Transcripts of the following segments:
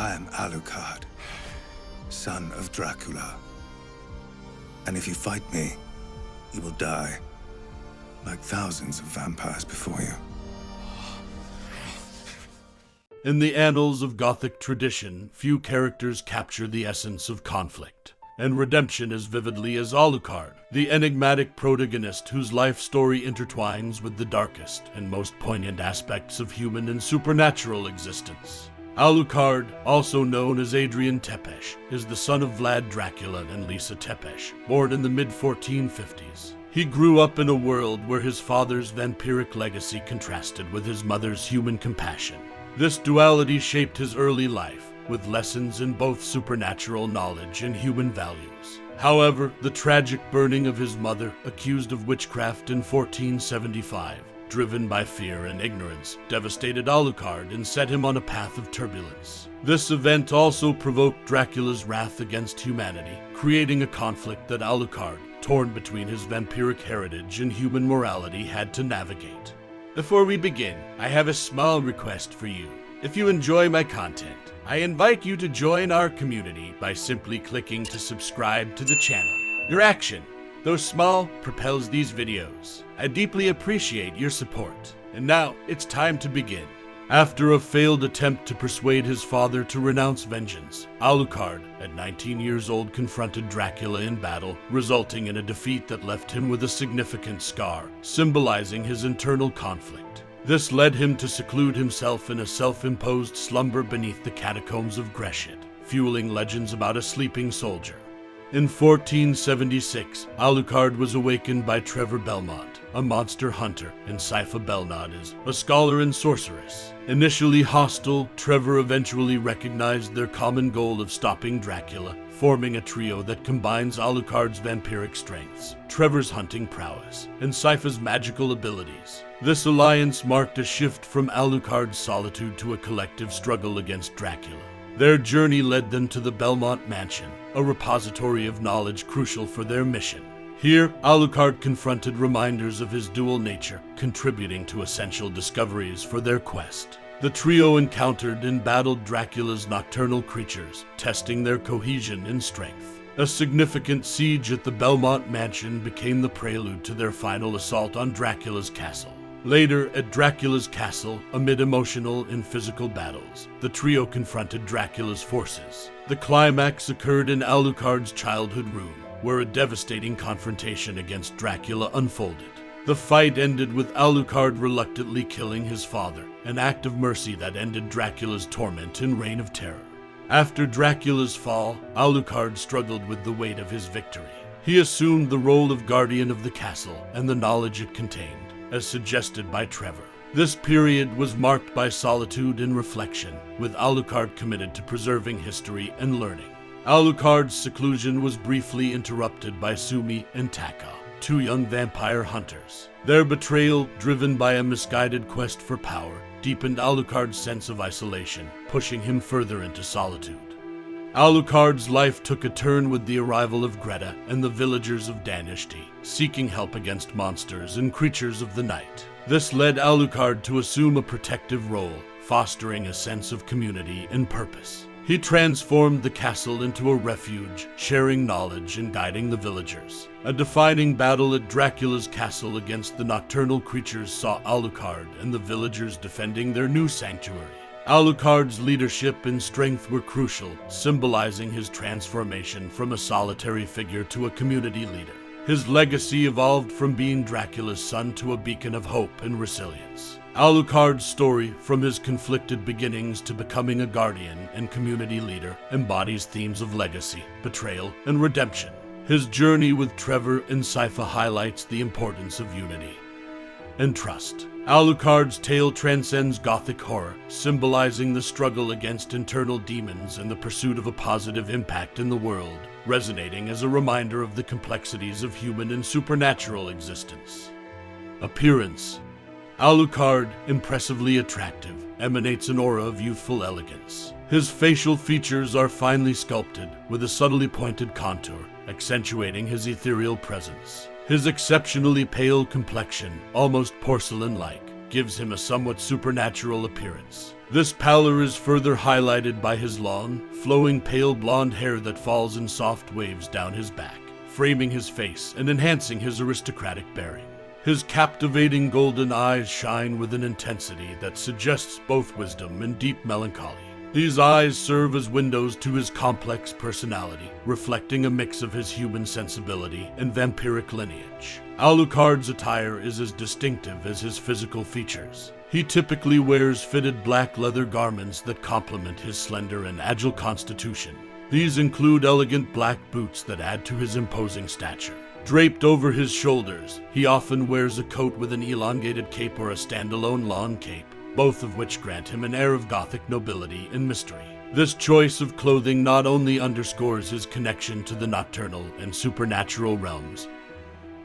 I am Alucard, son of Dracula. And if you fight me, you will die, like thousands of vampires before you. In the annals of Gothic tradition, few characters capture the essence of conflict and redemption as vividly as Alucard, the enigmatic protagonist whose life story intertwines with the darkest and most poignant aspects of human and supernatural existence. Alucard, also known as Adrian Tepes, is the son of Vlad Dracula and Lisa Tepes, born in the mid-1450s. He grew up in a world where his father's vampiric legacy contrasted with his mother's human compassion. This duality shaped his early life, with lessons in both supernatural knowledge and human values. However, the tragic burning of his mother, accused of witchcraft in 1475, driven by fear and ignorance, devastated Alucard and set him on a path of turbulence. This event also provoked Dracula's wrath against humanity, creating a conflict that Alucard, torn between his vampiric heritage and human morality, had to navigate. Before we begin, I have a small request for you. If you enjoy my content, I invite you to join our community by simply clicking to subscribe to the channel. Your action, though small, propels these videos. I deeply appreciate your support. And now, it's time to begin. After a failed attempt to persuade his father to renounce vengeance, Alucard, at 19 years old, confronted Dracula in battle, resulting in a defeat that left him with a significant scar, symbolizing his internal conflict. This led him to seclude himself in a self-imposed slumber beneath the catacombs of Greshit, fueling legends about a sleeping soldier. In 1476, Alucard was awakened by Trevor Belmont, a monster hunter, and Sypha Belnades, a scholar and sorceress. Initially hostile, Trevor eventually recognized their common goal of stopping Dracula, forming a trio that combines Alucard's vampiric strengths, Trevor's hunting prowess, and Sypha's magical abilities. This alliance marked a shift from Alucard's solitude to a collective struggle against Dracula. Their journey led them to the Belmont Mansion, a repository of knowledge crucial for their mission. Here, Alucard confronted reminders of his dual nature, contributing to essential discoveries for their quest. The trio encountered and battled Dracula's nocturnal creatures, testing their cohesion and strength. A significant siege at the Belmont Mansion became the prelude to their final assault on Dracula's castle. Later, at Dracula's castle, amid emotional and physical battles, the trio confronted Dracula's forces. The climax occurred in Alucard's childhood room, where a devastating confrontation against Dracula unfolded. The fight ended with Alucard reluctantly killing his father, an act of mercy that ended Dracula's torment and reign of terror. After Dracula's fall, Alucard struggled with the weight of his victory. He assumed the role of guardian of the castle and the knowledge it contained, as suggested by Trevor. This period was marked by solitude and reflection, with Alucard committed to preserving history and learning. Alucard's seclusion was briefly interrupted by Sumi and Taka, two young vampire hunters. Their betrayal, driven by a misguided quest for power, deepened Alucard's sense of isolation, pushing him further into solitude. Alucard's life took a turn with the arrival of Greta and the villagers of Danishti, seeking help against monsters and creatures of the night. This led Alucard to assume a protective role, fostering a sense of community and purpose. He transformed the castle into a refuge, sharing knowledge and guiding the villagers. A defining battle at Dracula's castle against the nocturnal creatures saw Alucard and the villagers defending their new sanctuary. Alucard's leadership and strength were crucial, symbolizing his transformation from a solitary figure to a community leader. His legacy evolved from being Dracula's son to a beacon of hope and resilience. Alucard's story, from his conflicted beginnings to becoming a guardian and community leader, embodies themes of legacy, betrayal, and redemption. His journey with Trevor and Sypha highlights the importance of unity and trust. Alucard's tale transcends Gothic horror, symbolizing the struggle against internal demons and the pursuit of a positive impact in the world, resonating as a reminder of the complexities of human and supernatural existence. Appearance. Alucard, impressively attractive, emanates an aura of youthful elegance. His facial features are finely sculpted, with a subtly pointed contour, accentuating his ethereal presence. His exceptionally pale complexion, almost porcelain-like, gives him a somewhat supernatural appearance. This pallor is further highlighted by his long, flowing pale blonde hair that falls in soft waves down his back, framing his face and enhancing his aristocratic bearing. His captivating golden eyes shine with an intensity that suggests both wisdom and deep melancholy. These eyes serve as windows to his complex personality, reflecting a mix of his human sensibility and vampiric lineage. Alucard's attire is as distinctive as his physical features. He typically wears fitted black leather garments that complement his slender and agile constitution. These include elegant black boots that add to his imposing stature. Draped over his shoulders, he often wears a coat with an elongated cape or a standalone long cape, both of which grant him an air of Gothic nobility and mystery. This choice of clothing not only underscores his connection to the nocturnal and supernatural realms,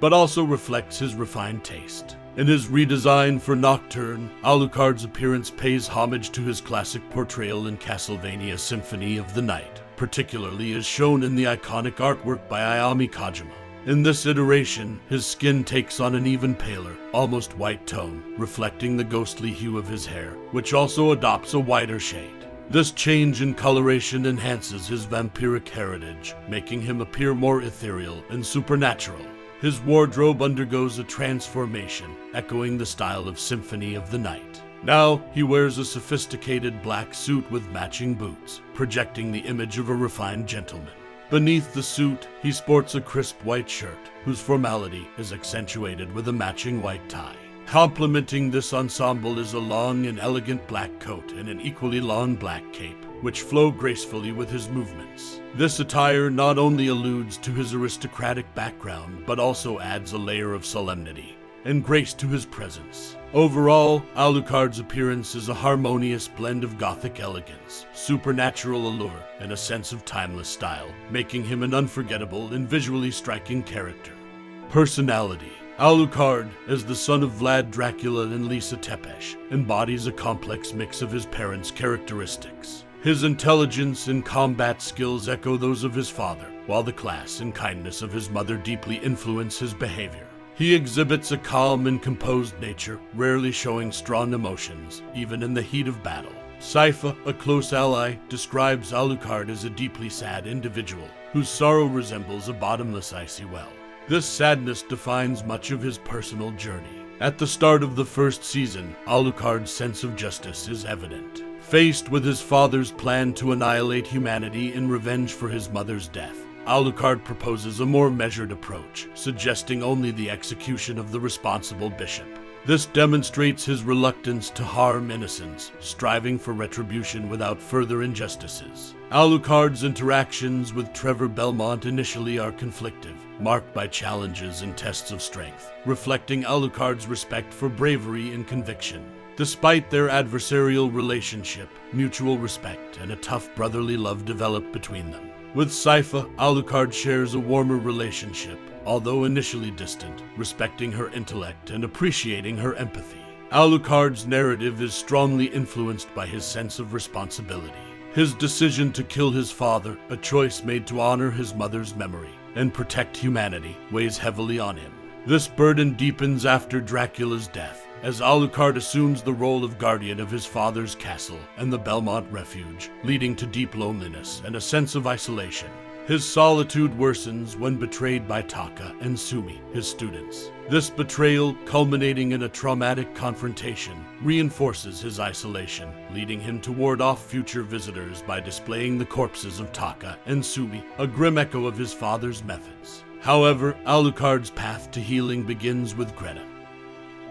but also reflects his refined taste. In his redesign for Nocturne, Alucard's appearance pays homage to his classic portrayal in Castlevania Symphony of the Night, particularly as shown in the iconic artwork by Ayami Kojima. In this iteration, his skin takes on an even paler, almost white tone, reflecting the ghostly hue of his hair, which also adopts a whiter shade. This change in coloration enhances his vampiric heritage, making him appear more ethereal and supernatural. His wardrobe undergoes a transformation, echoing the style of Symphony of the Night. Now, he wears a sophisticated black suit with matching boots, projecting the image of a refined gentleman. Beneath the suit, he sports a crisp white shirt, whose formality is accentuated with a matching white tie. Complementing this ensemble is a long and elegant black coat and an equally long black cape, which flow gracefully with his movements. This attire not only alludes to his aristocratic background, but also adds a layer of solemnity and grace to his presence. Overall, Alucard's appearance is a harmonious blend of Gothic elegance, supernatural allure, and a sense of timeless style, making him an unforgettable and visually striking character. Personality. Alucard, as the son of Vlad Dracula and Lisa Tepesh, embodies a complex mix of his parents' characteristics. His intelligence and combat skills echo those of his father, while the class and kindness of his mother deeply influence his behavior. He exhibits a calm and composed nature, rarely showing strong emotions, even in the heat of battle. Sypha, a close ally, describes Alucard as a deeply sad individual, whose sorrow resembles a bottomless icy well. This sadness defines much of his personal journey. At the start of the first season, Alucard's sense of justice is evident. Faced with his father's plan to annihilate humanity in revenge for his mother's death, Alucard proposes a more measured approach, suggesting only the execution of the responsible bishop. This demonstrates his reluctance to harm innocents, striving for retribution without further injustices. Alucard's interactions with Trevor Belmont initially are conflictive, marked by challenges and tests of strength, reflecting Alucard's respect for bravery and conviction. Despite their adversarial relationship, mutual respect and a tough brotherly love develop between them. With Sypha, Alucard shares a warmer relationship, although initially distant, respecting her intellect and appreciating her empathy. Alucard's narrative is strongly influenced by his sense of responsibility. His decision to kill his father, a choice made to honor his mother's memory and protect humanity, weighs heavily on him. This burden deepens after Dracula's death, as Alucard assumes the role of guardian of his father's castle and the Belmont refuge, leading to deep loneliness and a sense of isolation. His solitude worsens when betrayed by Taka and Sumi, his students. This betrayal, culminating in a traumatic confrontation, reinforces his isolation, leading him to ward off future visitors by displaying the corpses of Taka and Sumi, a grim echo of his father's methods. However, Alucard's path to healing begins with Greta,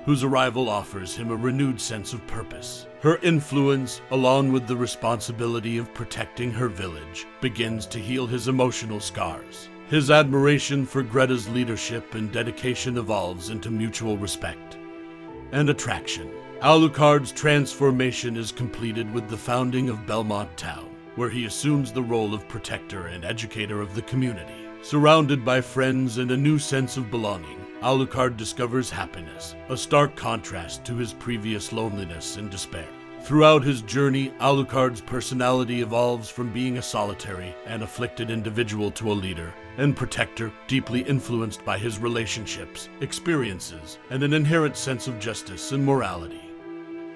whose arrival offers him a renewed sense of purpose. Her influence, along with the responsibility of protecting her village, begins to heal his emotional scars. His admiration for Greta's leadership and dedication evolves into mutual respect and attraction. Alucard's transformation is completed with the founding of Belmont Town, where he assumes the role of protector and educator of the community. Surrounded by friends and a new sense of belonging, Alucard discovers happiness, a stark contrast to his previous loneliness and despair. Throughout his journey, Alucard's personality evolves from being a solitary and afflicted individual to a leader and protector, deeply influenced by his relationships, experiences, and an inherent sense of justice and morality.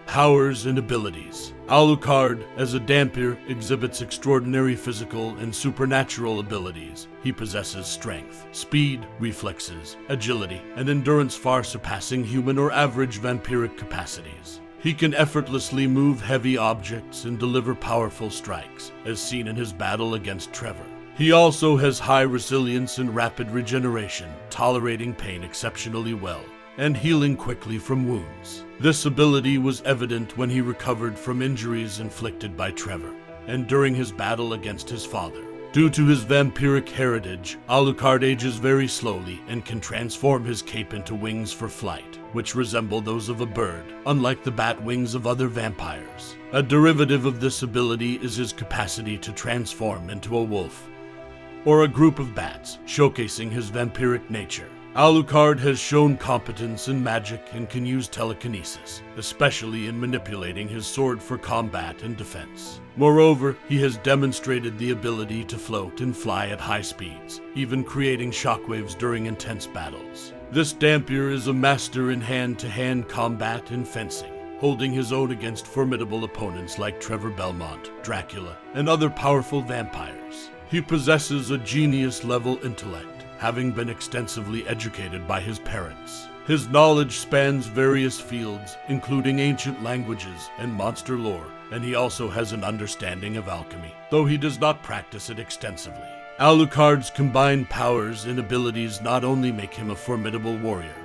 Powers and abilities. Alucard, as a dhampir, exhibits extraordinary physical and supernatural abilities. He possesses strength, speed, reflexes, agility, and endurance far surpassing human or average vampiric capacities. He can effortlessly move heavy objects and deliver powerful strikes, as seen in his battle against Trevor. He also has high resilience and rapid regeneration, tolerating pain exceptionally well, and healing quickly from wounds. This ability was evident when he recovered from injuries inflicted by Trevor, and during his battle against his father. Due to his vampiric heritage, Alucard ages very slowly and can transform his cape into wings for flight, which resemble those of a bird, unlike the bat wings of other vampires. A derivative of this ability is his capacity to transform into a wolf, or a group of bats, showcasing his vampiric nature. Alucard has shown competence in magic and can use telekinesis, especially in manipulating his sword for combat and defense. Moreover, he has demonstrated the ability to float and fly at high speeds, even creating shockwaves during intense battles. This dhampir is a master in hand-to-hand combat and fencing, holding his own against formidable opponents like Trevor Belmont, Dracula, and other powerful vampires. He possesses a genius-level intellect, having been extensively educated by his parents. His knowledge spans various fields, including ancient languages and monster lore, and he also has an understanding of alchemy, though he does not practice it extensively. Alucard's combined powers and abilities not only make him a formidable warrior,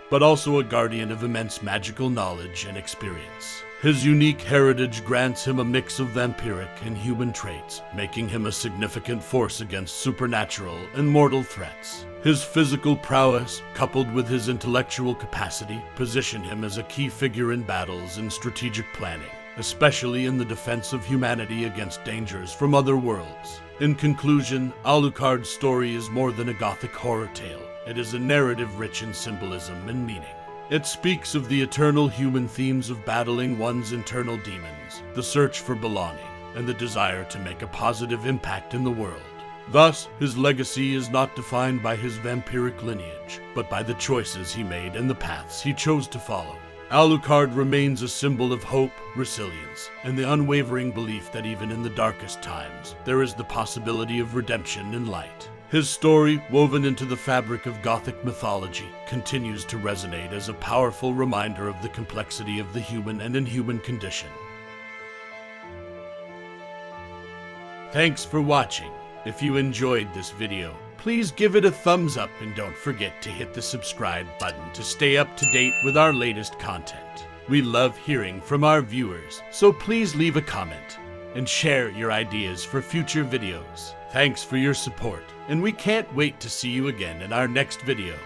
but also a guardian of immense magical knowledge and experience. His unique heritage grants him a mix of vampiric and human traits, making him a significant force against supernatural and mortal threats. His physical prowess, coupled with his intellectual capacity, position him as a key figure in battles and strategic planning, especially in the defense of humanity against dangers from other worlds. In conclusion, Alucard's story is more than a gothic horror tale. It is a narrative rich in symbolism and meaning. It speaks of the eternal human themes of battling one's internal demons, the search for belonging, and the desire to make a positive impact in the world. Thus, his legacy is not defined by his vampiric lineage, but by the choices he made and the paths he chose to follow. Alucard remains a symbol of hope, resilience, and the unwavering belief that even in the darkest times, there is the possibility of redemption and light. His story, woven into the fabric of Gothic mythology, continues to resonate as a powerful reminder of the complexity of the human and inhuman condition. Thanks for watching. If you enjoyed this video, please give it a thumbs up and don't forget to hit the subscribe button to stay up to date with our latest content. We love hearing from our viewers, so please leave a comment and share your ideas for future videos. Thanks for your support, and we can't wait to see you again in our next video.